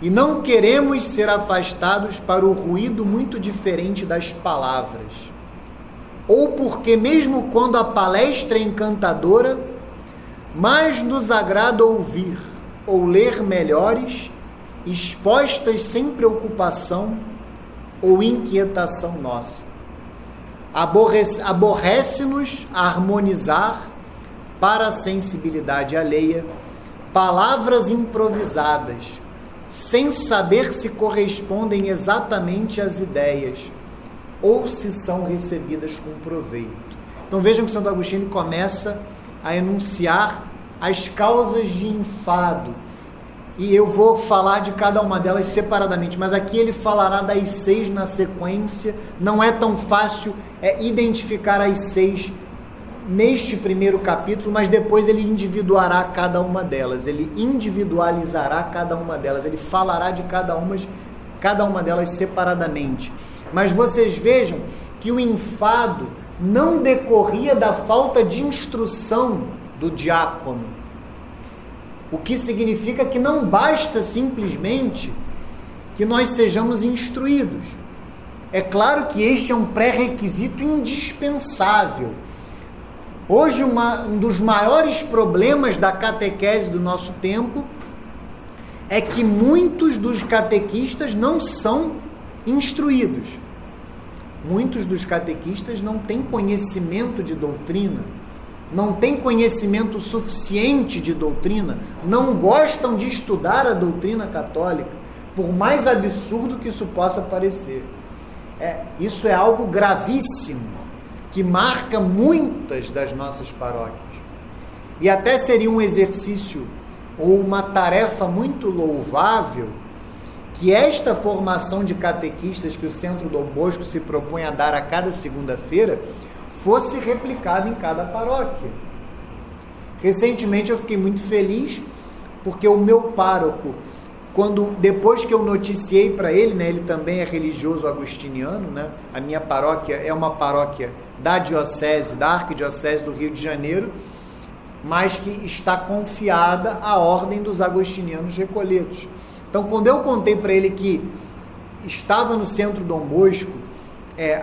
e não queremos ser afastados para o ruído muito diferente das palavras, ou porque mesmo quando a palestra é encantadora, mais nos agrada ouvir ou ler melhores, expostas sem preocupação ou inquietação nossa. Aborrece-nos harmonizar para a sensibilidade alheia palavras improvisadas, sem saber se correspondem exatamente às ideias ou se são recebidas com proveito. Então vejam que Santo Agostinho começa a enunciar as causas de enfado, e eu vou falar de cada uma delas separadamente, mas aqui ele falará das 6 na sequência. Não é tão fácil identificar as 6 neste primeiro capítulo, mas depois ele individuará cada uma delas, ele individualizará cada uma delas, ele falará de cada uma delas separadamente. Mas vocês vejam que o enfado não decorria da falta de instrução do diácono, o que significa que não basta simplesmente que nós sejamos instruídos. É claro que este é um pré-requisito indispensável. Hoje, um dos maiores problemas da catequese do nosso tempo é que muitos dos catequistas não são instruídos. Muitos dos catequistas não têm conhecimento de doutrina, não têm conhecimento suficiente de doutrina, não gostam de estudar a doutrina católica, por mais absurdo que isso possa parecer. Isso é algo gravíssimo, que marca muitas das nossas paróquias. E até seria um exercício ou uma tarefa muito louvável que esta formação de catequistas que o Centro Dom Bosco se propõe a dar a cada segunda-feira fosse replicada em cada paróquia. Recentemente eu fiquei muito feliz porque o meu pároco, depois que eu noticiei para ele, né, ele também é religioso agostiniano, né, a minha paróquia é uma paróquia da diocese, da arquidiocese do Rio de Janeiro, mas que está confiada à ordem dos agostinianos recolhetos. Então, quando eu contei para ele que estava no Centro Dom Bosco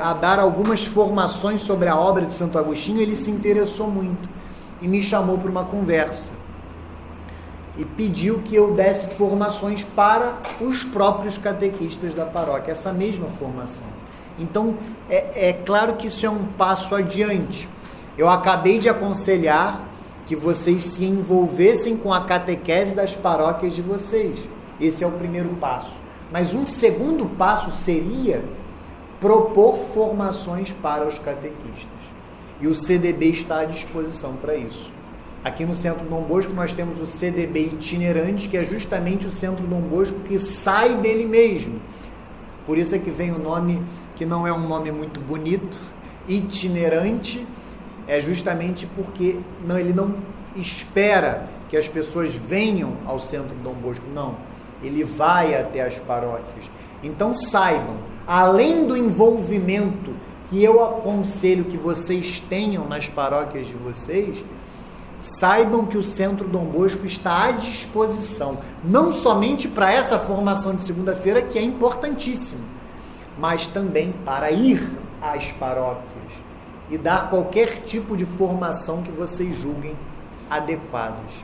a dar algumas formações sobre a obra de Santo Agostinho, ele se interessou muito e me chamou para uma conversa e pediu que eu desse formações para os próprios catequistas da paróquia, essa mesma formação. Então, é claro que isso é um passo adiante. Eu acabei de aconselhar que vocês se envolvessem com a catequese das paróquias de vocês. Esse é o primeiro passo. Mas um segundo passo seria propor formações para os catequistas. E o CDB está à disposição para isso. Aqui no Centro Dom Bosco nós temos o CDB itinerante, que é justamente o Centro Dom Bosco que sai dele mesmo. Por isso é que vem o nome, que não é um nome muito bonito, itinerante, é justamente porque ele não espera que as pessoas venham ao Centro Dom Bosco, não. Ele vai até as paróquias. Então saibam, além do envolvimento que eu aconselho que vocês tenham nas paróquias de vocês, saibam que o Centro Dom Bosco está à disposição, não somente para essa formação de segunda-feira, que é importantíssima, mas também para ir às paróquias e dar qualquer tipo de formação que vocês julguem adequadas.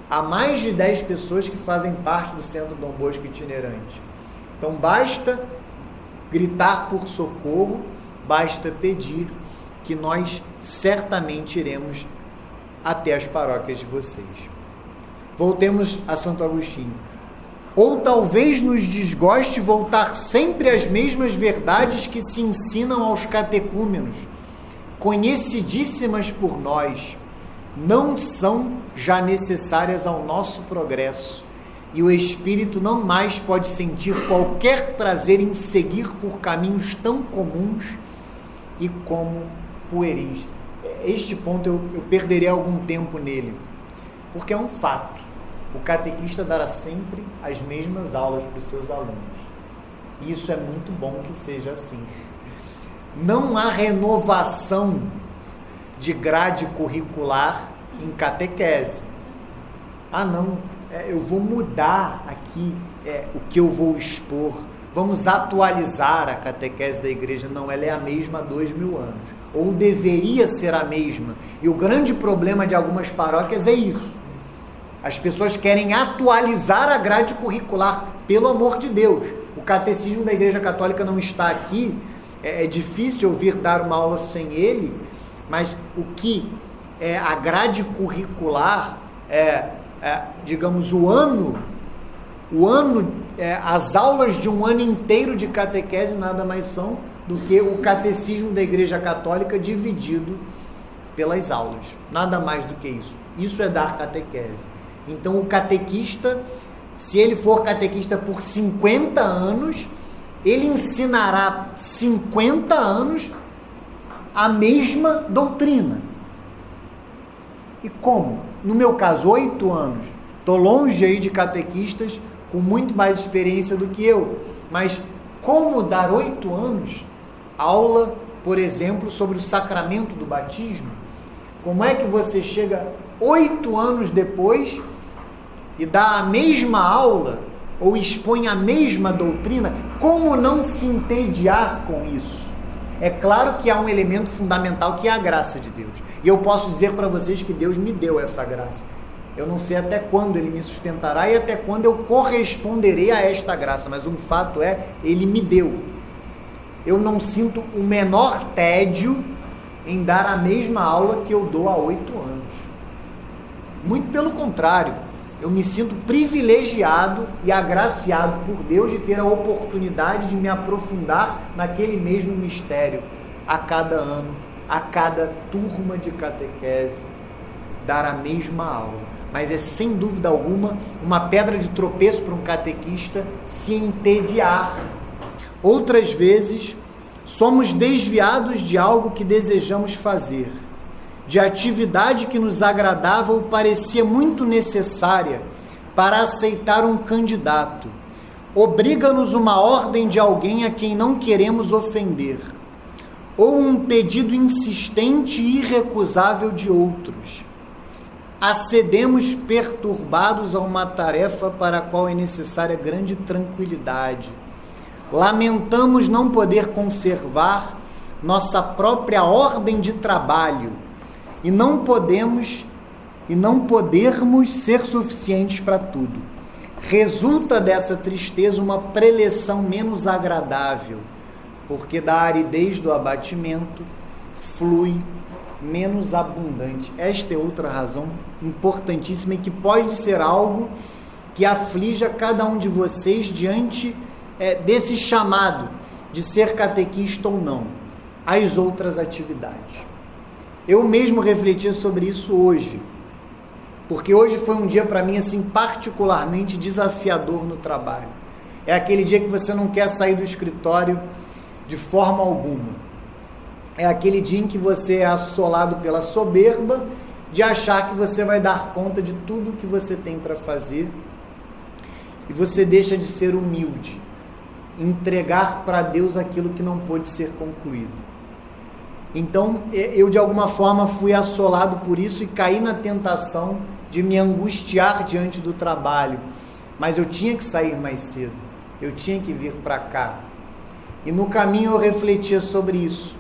Há mais de 10 pessoas que fazem parte do Centro Dom Bosco itinerante. Então basta gritar por socorro, basta pedir, que nós certamente iremos até as paróquias de vocês. Voltemos a Santo Agostinho. Ou talvez nos desgoste voltar sempre às mesmas verdades que se ensinam aos catecúmenos, conhecidíssimas por nós, não são já necessárias ao nosso progresso, e o espírito não mais pode sentir qualquer prazer em seguir por caminhos tão comuns e como pueris. Este ponto eu perderei algum tempo nele, porque é um fato. O catequista dará sempre as mesmas aulas para os seus alunos. E isso é muito bom que seja assim. Não há renovação de grade curricular em catequese. Não, eu vou mudar aqui o que eu vou expor. Vamos atualizar a catequese da igreja. Não, ela é a mesma há 2000 anos. Ou deveria ser a mesma. E o grande problema de algumas paróquias é isso. As pessoas querem atualizar a grade curricular, pelo amor de Deus. O catecismo da Igreja Católica não está aqui, é difícil ouvir dar uma aula sem ele, mas o que é a grade curricular, digamos, as aulas de um ano inteiro de catequese nada mais são do que o catecismo da Igreja Católica dividido pelas aulas. Nada mais do que isso. Isso é dar catequese. Então, o catequista, se ele for catequista por 50 anos, ele ensinará 50 anos a mesma doutrina. E como? No meu caso, 8 anos. Estou longe aí de catequistas com muito mais experiência do que eu. Mas como dar 8 anos aula, por exemplo, sobre o sacramento do batismo? Como é que você chega 8 anos depois e dá a mesma aula ou expõe a mesma doutrina? Como não se entediar com isso? É claro que há um elemento fundamental que é a graça de Deus. E eu posso dizer para vocês que Deus me deu essa graça. Eu não sei até quando Ele me sustentará e até quando eu corresponderei a esta graça, mas um fato é, Ele me deu. Eu não sinto o menor tédio em dar a mesma aula que eu dou há 8 anos. Muito pelo contrário, eu me sinto privilegiado e agraciado por Deus de ter a oportunidade de me aprofundar naquele mesmo mistério a cada ano, a cada turma de catequese, dar a mesma aula. Mas é sem dúvida alguma uma pedra de tropeço para um catequista se entediar. Outras vezes, somos desviados de algo que desejamos fazer, de atividade que nos agradava ou parecia muito necessária para aceitar um candidato. Obriga-nos uma ordem de alguém a quem não queremos ofender, ou um pedido insistente e irrecusável de outros. Acedemos perturbados a uma tarefa para a qual é necessária grande tranquilidade. Lamentamos não poder conservar nossa própria ordem de trabalho e não podermos ser suficientes para tudo. Resulta dessa tristeza uma preleção menos agradável, porque da aridez do abatimento flui menos abundante. Esta é outra razão importantíssima e que pode ser algo que aflija cada um de vocês diante desse chamado de ser catequista ou não, as outras atividades. Eu mesmo refleti sobre isso hoje, porque hoje foi um dia para mim assim particularmente desafiador no trabalho. É aquele dia que você não quer sair do escritório de forma alguma. É aquele dia em que você é assolado pela soberba de achar que você vai dar conta de tudo que você tem para fazer e você deixa de ser humilde, entregar para Deus aquilo que não pôde ser concluído. Então, eu de alguma forma fui assolado por isso e caí na tentação de me angustiar diante do trabalho, mas eu tinha que sair mais cedo, eu tinha que vir para cá. E no caminho eu refletia sobre isso,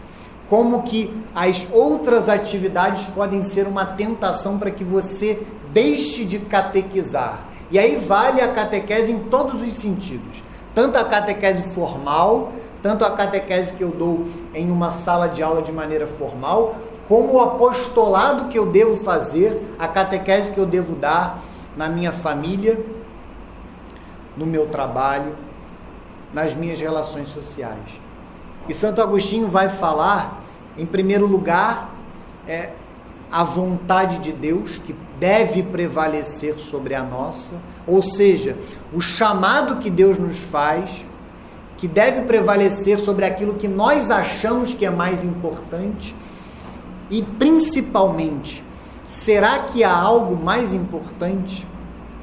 como que as outras atividades podem ser uma tentação para que você deixe de catequizar. E aí vale a catequese em todos os sentidos, tanto a catequese formal, tanto a catequese que eu dou em uma sala de aula de maneira formal, como o apostolado que eu devo fazer, a catequese que eu devo dar na minha família, no meu trabalho, nas minhas relações sociais. E Santo Agostinho vai falar, em primeiro lugar, a vontade de Deus, que deve prevalecer sobre a nossa, ou seja, o chamado que Deus nos faz, que deve prevalecer sobre aquilo que nós achamos que é mais importante. E principalmente, será que há algo mais importante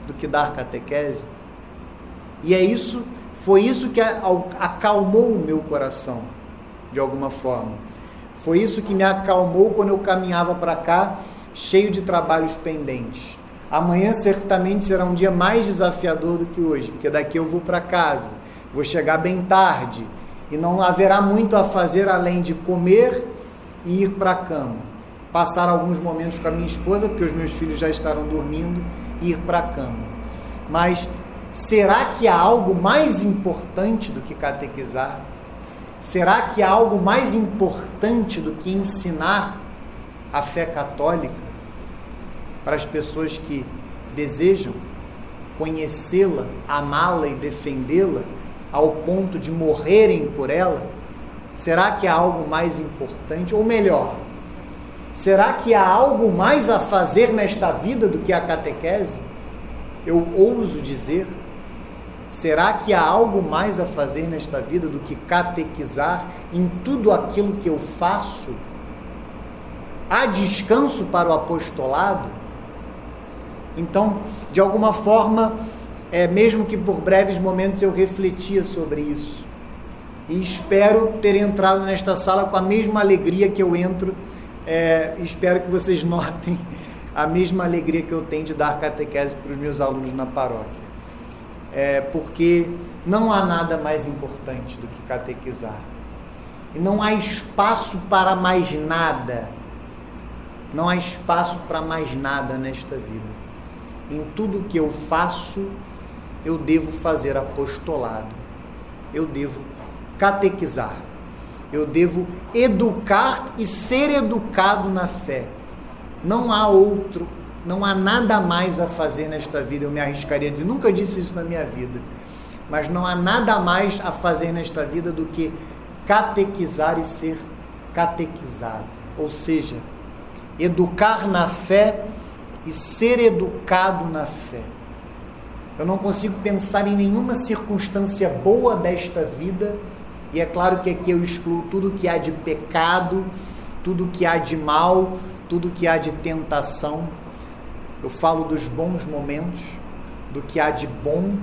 do que dar catequese? E foi isso que acalmou o meu coração, de alguma forma. Foi isso que me acalmou quando eu caminhava para cá, cheio de trabalhos pendentes. Amanhã certamente será um dia mais desafiador do que hoje, porque daqui eu vou para casa, vou chegar bem tarde, e não haverá muito a fazer além de comer e ir para a cama. Passar alguns momentos com a minha esposa, porque os meus filhos já estarão dormindo, e ir para a cama. Mas será que há algo mais importante do que catequizar? Será que há algo mais importante do que ensinar a fé católica para as pessoas que desejam conhecê-la, amá-la e defendê-la ao ponto de morrerem por ela? Será que há algo mais importante? Ou melhor, será que há algo mais a fazer nesta vida do que a catequese? Eu ouso dizer, será que há algo mais a fazer nesta vida do que catequizar em tudo aquilo que eu faço? Há descanso para o apostolado? Então, de alguma forma, mesmo que por breves momentos eu refletia sobre isso. E espero ter entrado nesta sala com a mesma alegria que eu entro. Espero que vocês notem a mesma alegria que eu tenho de dar catequese para os meus alunos na paróquia. Porque não há nada mais importante do que catequizar. E não há espaço para mais nada. Não há espaço para mais nada nesta vida. Em tudo que eu faço, eu devo fazer apostolado. Eu devo catequizar. Eu devo educar e ser educado na fé. Não há nada mais a fazer nesta vida. Eu me arriscaria a dizer, nunca disse isso na minha vida, mas não há nada mais a fazer nesta vida do que catequizar e ser catequizado. Ou seja, educar na fé e ser educado na fé. Eu não consigo pensar em nenhuma circunstância boa desta vida, e é claro que aqui eu excluo tudo que há de pecado, tudo que há de mal, tudo que há de tentação. Eu falo dos bons momentos, do que há de bom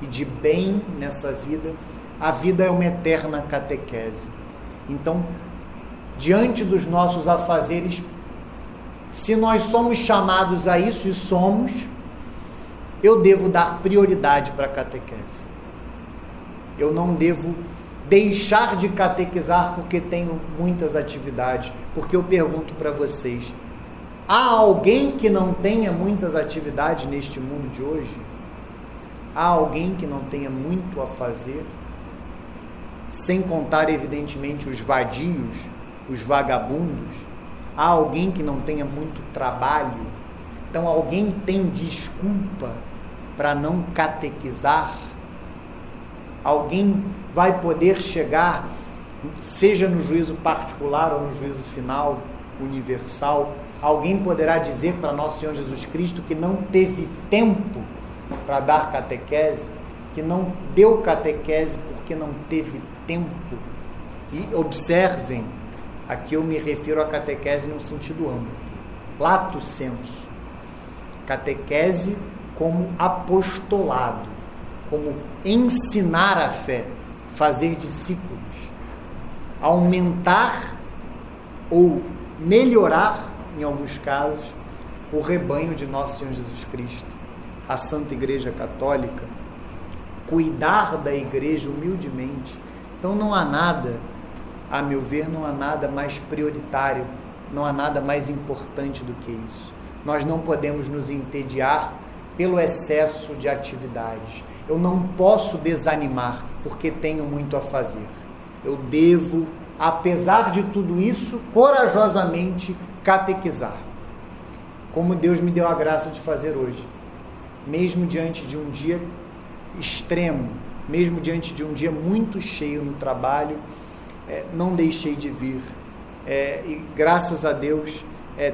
e de bem nessa vida. A vida é uma eterna catequese. Então, diante dos nossos afazeres, se nós somos chamados a isso, e somos, eu devo dar prioridade para a catequese. Eu não devo deixar de catequizar porque tenho muitas atividades, porque eu pergunto para vocês, há alguém que não tenha muitas atividades neste mundo de hoje? Há alguém que não tenha muito a fazer? Sem contar, evidentemente, os vadios, os vagabundos. Há alguém que não tenha muito trabalho? Então, alguém tem desculpa para não catequizar? Alguém vai poder chegar, seja no juízo particular ou no juízo final, universal, alguém poderá dizer para nosso Senhor Jesus Cristo que não teve tempo para dar catequese, que não deu catequese porque não teve tempo? E observem, aqui eu me refiro à catequese no sentido amplo, lato sensu, catequese como apostolado, como ensinar a fé, fazer discípulos, aumentar ou melhorar, em alguns casos, o rebanho de nosso Senhor Jesus Cristo, a Santa Igreja Católica, cuidar da igreja humildemente. Então não há nada, a meu ver, não há nada mais prioritário, não há nada mais importante do que isso. Nós não podemos nos entediar pelo excesso de atividades. Eu não posso desanimar porque tenho muito a fazer. Eu devo, apesar de tudo isso, corajosamente catequizar, como Deus me deu a graça de fazer hoje. Mesmo diante de um dia extremo, mesmo diante de um dia muito cheio no trabalho, não deixei de vir. E graças a Deus,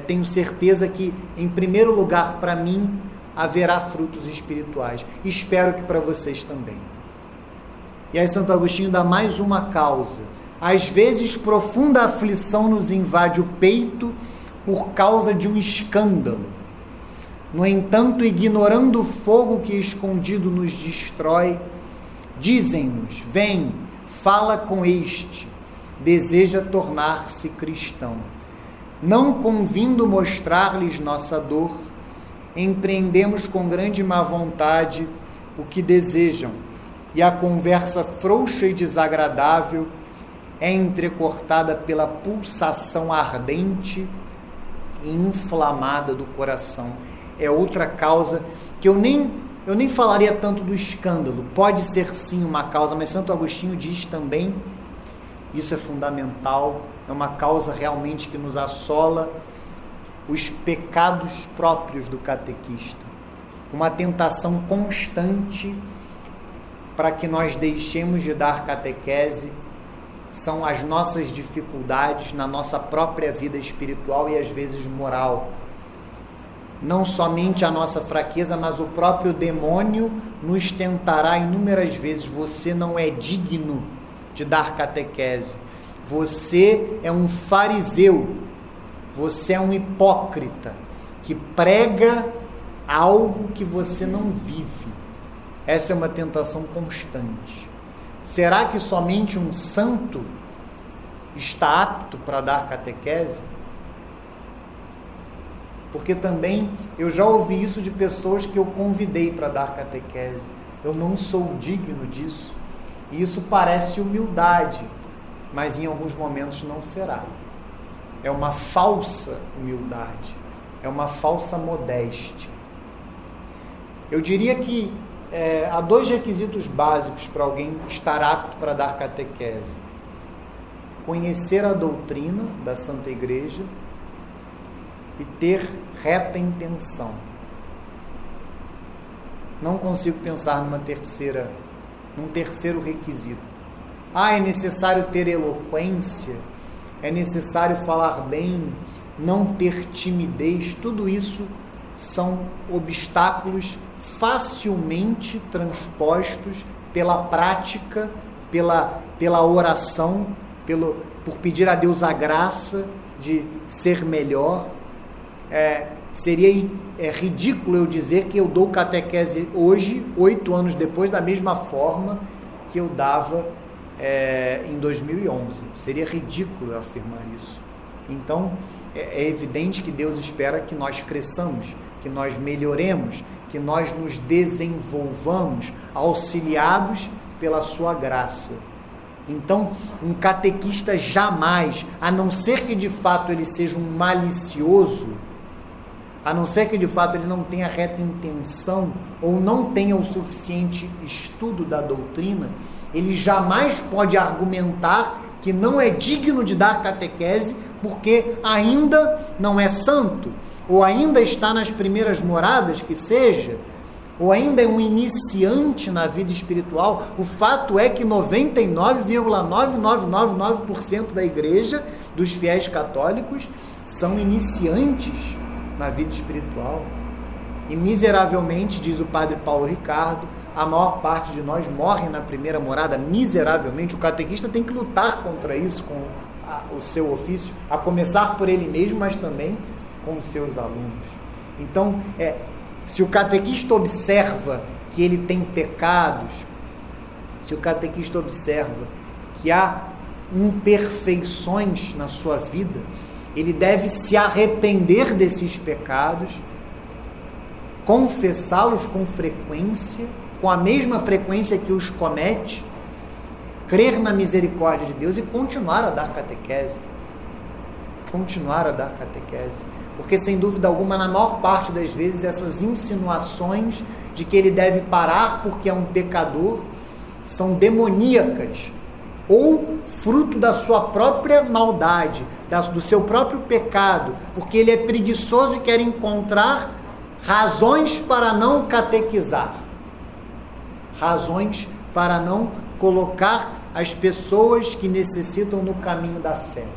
tenho certeza que, em primeiro lugar, para mim, haverá frutos espirituais. Espero que para vocês também. E aí Santo Agostinho dá mais uma causa. Às vezes, profunda aflição nos invade o peito por causa de um escândalo. No entanto, ignorando o fogo que escondido nos destrói, dizem-nos: vem, fala com este, deseja tornar-se cristão. Não convindo mostrar-lhes nossa dor, empreendemos com grande má vontade o que desejam, e a conversa frouxa e desagradável é entrecortada pela pulsação ardente e inflamada do coração. É outra causa que eu nem falaria tanto do escândalo. Pode ser sim uma causa, mas Santo Agostinho diz também, isso é fundamental, é uma causa realmente que nos assola, os pecados próprios do catequista. Uma tentação constante para que nós deixemos de dar catequese são as nossas dificuldades na nossa própria vida espiritual e às vezes moral. Não somente a nossa fraqueza, mas o próprio demônio nos tentará inúmeras vezes. Você não é digno de dar catequese. Você é um fariseu. Você é um hipócrita que prega algo que você não vive. Essa é uma tentação constante. Será que somente um santo está apto para dar catequese? Porque também eu já ouvi isso de pessoas que eu convidei para dar catequese. Eu não sou digno disso. E isso parece humildade, mas em alguns momentos não será. É uma falsa humildade, é uma falsa modéstia. Eu diria que há 2 requisitos básicos para alguém estar apto para dar catequese: conhecer a doutrina da Santa Igreja e ter reta intenção. Não consigo pensar num terceiro requisito. É necessário ter eloquência, é necessário falar bem, não ter timidez. Tudo isso são obstáculos facilmente transpostos pela prática, pela oração, por pedir a Deus a graça de ser melhor. Seria ridículo eu dizer que eu dou catequese hoje, 8 anos depois, da mesma forma que eu dava em 2011. Seria ridículo eu afirmar isso. Então, é evidente que Deus espera que nós cresçamos, que nós melhoremos, que nós nos desenvolvamos, auxiliados pela sua graça. Então, um catequista jamais, a não ser que de fato ele seja um malicioso, a não ser que de fato ele não tenha reta intenção ou não tenha o suficiente estudo da doutrina, ele jamais pode argumentar que não é digno de dar catequese porque ainda não é santo, ou ainda está nas primeiras moradas, que seja, ou ainda é um iniciante na vida espiritual. O fato é que 99,9999% da igreja, dos fiéis católicos, são iniciantes na vida espiritual. E miseravelmente, diz o padre Paulo Ricardo, a maior parte de nós morre na primeira morada, miseravelmente. O catequista tem que lutar contra isso com o seu ofício, a começar por ele mesmo, mas também com os seus alunos. Então, se o catequista observa que ele tem pecados, se o catequista observa que há imperfeições na sua vida, ele deve se arrepender desses pecados, confessá-los com frequência, com a mesma frequência que os comete, crer na misericórdia de Deus e continuar a dar catequese. Continuar a dar catequese. Porque, sem dúvida alguma, na maior parte das vezes, essas insinuações de que ele deve parar porque é um pecador são demoníacas, ou fruto da sua própria maldade, do seu próprio pecado, porque ele é preguiçoso e quer encontrar razões para não catequizar, razões para não colocar as pessoas que necessitam no caminho da fé.